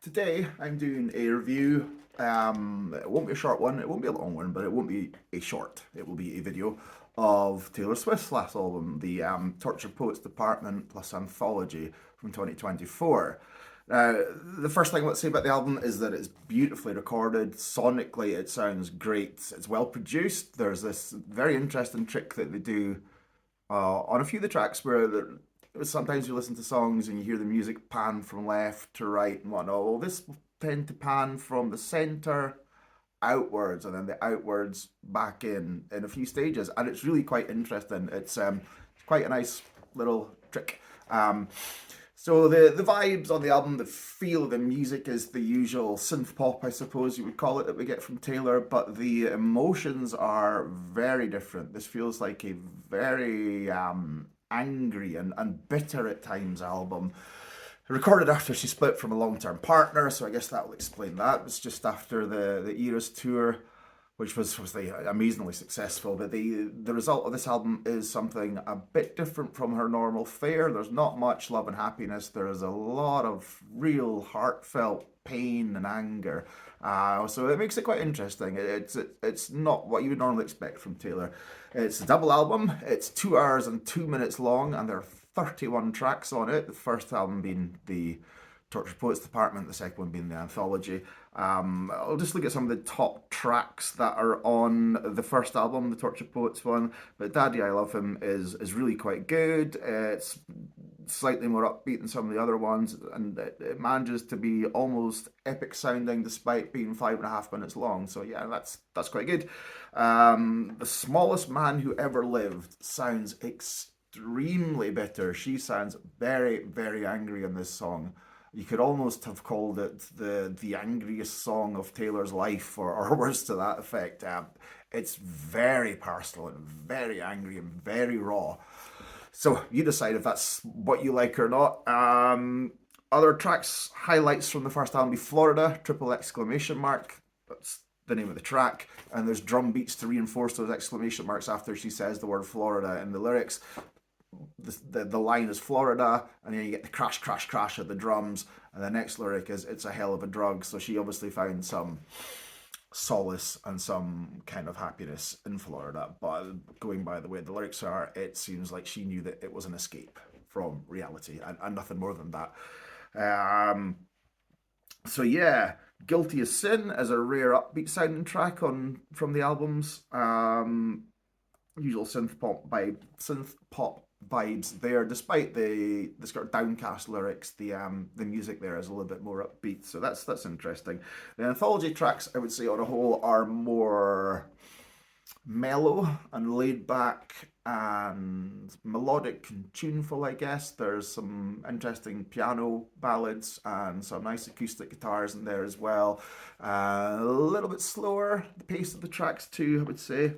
Today I'm doing a review. It won't be a short one, it won't be a long one, but it won't be a short. It will be a video of Taylor Swift's last album, the Tortured Poets Department plus Anthology from 2024. The first thing I want to say about the album is that it's beautifully recorded. Sonically, it sounds great. It's well produced. There's this very interesting trick that they do on a few of the tracks where sometimes you listen to songs and you hear the music pan from left to right and whatnot. Well, this will tend to pan from the center outwards and then the outwards back in a few stages, and it's really quite interesting. It's quite a nice little trick. So the vibes on the album, the feel of the music is the usual synth pop, I suppose you would call it, that we get from Taylor, but the emotions are very different. This feels like a very angry and bitter at times album. Recorded after she split from a long-term partner, so I guess that will explain that. It was just after the Eras tour, which was amazingly successful. But the result of this album is something a bit different from her normal fare. There's not much love and happiness. There is a lot of real heartfelt pain and anger. So it makes it quite interesting. It's not what you would normally expect from Taylor. It's a double album. It's 2 hours and 2 minutes long, and there are 31 tracks on it. The first album being the Tortured Poets Department, the second one being the Anthology. I'll just look at some of the top tracks that are on the first album, the Tortured Poets one. But Daddy I Love Him is really quite good. It's slightly more upbeat than some of the other ones, and it manages to be almost epic sounding despite being 5.5 minutes long. So yeah, that's quite good. The Smallest Man Who Ever Lived sounds extremely bitter. She sounds very, very angry in this song. You could almost have called it the angriest song of Taylor's life, or words to that effect. It's very personal and very angry and very raw. So you decide if that's what you like or not. Other tracks, highlights from the first album be Florida, triple exclamation mark. That's the name of the track. And there's drum beats to reinforce those exclamation marks after she says the word Florida in the lyrics. The line is Florida, and then you get the crash, crash, crash of the drums, and the next lyric is it's a hell of a drug. So she obviously found some solace and some kind of happiness in Florida. But going by the way the lyrics are, it seems like she knew that it was an escape from reality and nothing more than that. Um, so yeah, Guilty as Sin is a rare upbeat sounding track on from the albums. Usual synth pop vibes there, despite the sort of downcast lyrics. The music there is a little bit more upbeat, so that's interesting. The anthology tracks, I would say, on a whole, are more mellow and laid back and melodic and tuneful, I guess. There's some interesting piano ballads and some nice acoustic guitars in there as well. A little bit slower, the pace of the tracks too, I would say.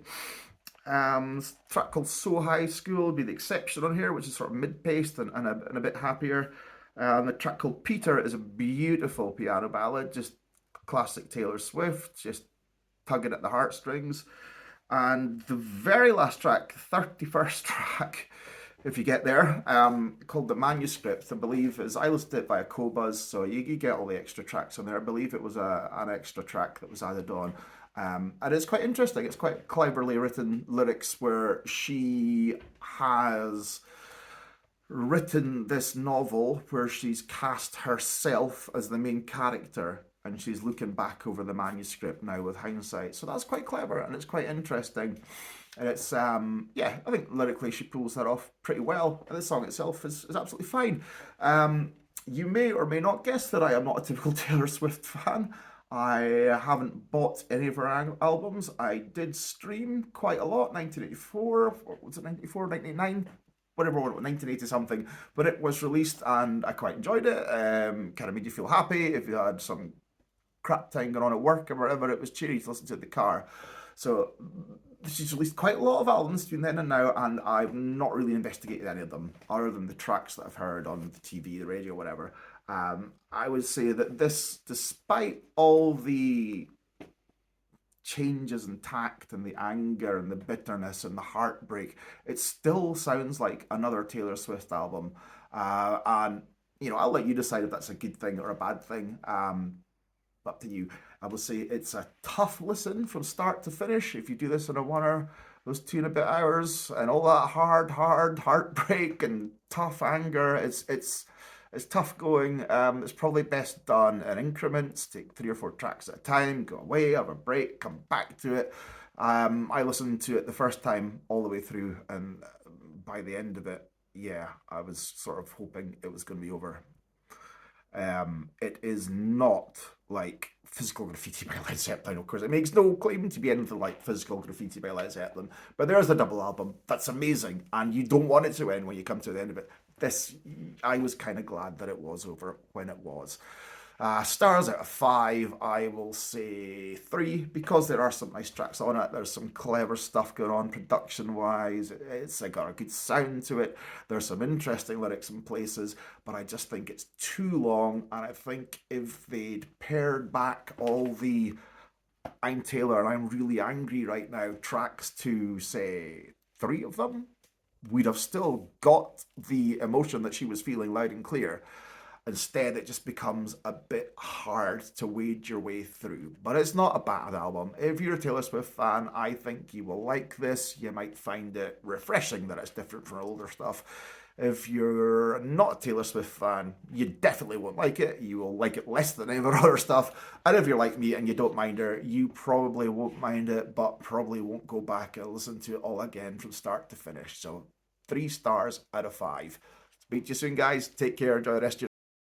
Track called So High School would be the exception on here, which is sort of mid-paced and a bit happier. The track called Peter is a beautiful piano ballad, just classic Taylor Swift, just tugging at the heartstrings. And the very last track, 31st track, if you get there, called The Manuscript, I believe is, I listed it via Cobuzz, so you get all the extra tracks on there. I believe it was an extra track that was added on. And it's quite interesting. It's quite cleverly written lyrics where she has written this novel where she's cast herself as the main character and she's looking back over the manuscript now with hindsight. So that's quite clever and it's quite interesting. And it's yeah, I think lyrically she pulls that off pretty well. And the song itself is absolutely fine. You may or may not guess that I am not a typical Taylor Swift fan. I haven't bought any of her albums. I did stream quite a lot, 1984, or was it 94, 99? Whatever, 1980 something. But it was released and I quite enjoyed it. Kind of made you feel happy if you had some crap time going on at work or whatever. It was cheery to listen to in the car. So she's released quite a lot of albums between then and now, and I've not really investigated any of them other than the tracks that I've heard on the TV, the radio, whatever. I would say that this, despite all the changes in tact and the anger and the bitterness and the heartbreak, it still sounds like another Taylor Swift album. And I'll let you decide if that's a good thing or a bad thing. Up to you. I will say it's a tough listen from start to finish. If you do this in a one or those 2.5 hours and all that hard heartbreak and tough anger, it's tough going. It's probably best done in increments. Take 3 or 4 tracks at a time. Go away, have a break, come back to it. I listened to it the first time all the way through, and by the end of it, yeah, I was sort of hoping it was going to be over. It is not like Physical Graffiti by Led Zeppelin, of course. It makes no claim to be anything like Physical Graffiti by Led Zeppelin, but there's the double album. That's amazing, and you don't want it to end when you come to the end of it. This, I was kind of glad that it was over when it was. Stars out of 5, I will say 3 because there are some nice tracks on it. There's some clever stuff going on production wise. It's got a good sound to it. There's some interesting lyrics in places, but I just think it's too long. And I think if they'd pared back all the I'm Taylor and I'm really angry right now tracks to say 3 of them, we'd have still got the emotion that she was feeling loud and clear. Instead, it just becomes a bit hard to wade your way through. But it's not a bad album. If you're a Taylor Swift fan, I think you will like this. You might find it refreshing that it's different from older stuff. If you're not a Taylor Swift fan, you definitely won't like it. You will like it less than any of her other stuff. And if you're like me and you don't mind her, you probably won't mind it, but probably won't go back and listen to it all again from start to finish. So 3 stars out of 5. Speak to you soon, guys. Take care. Enjoy the rest of your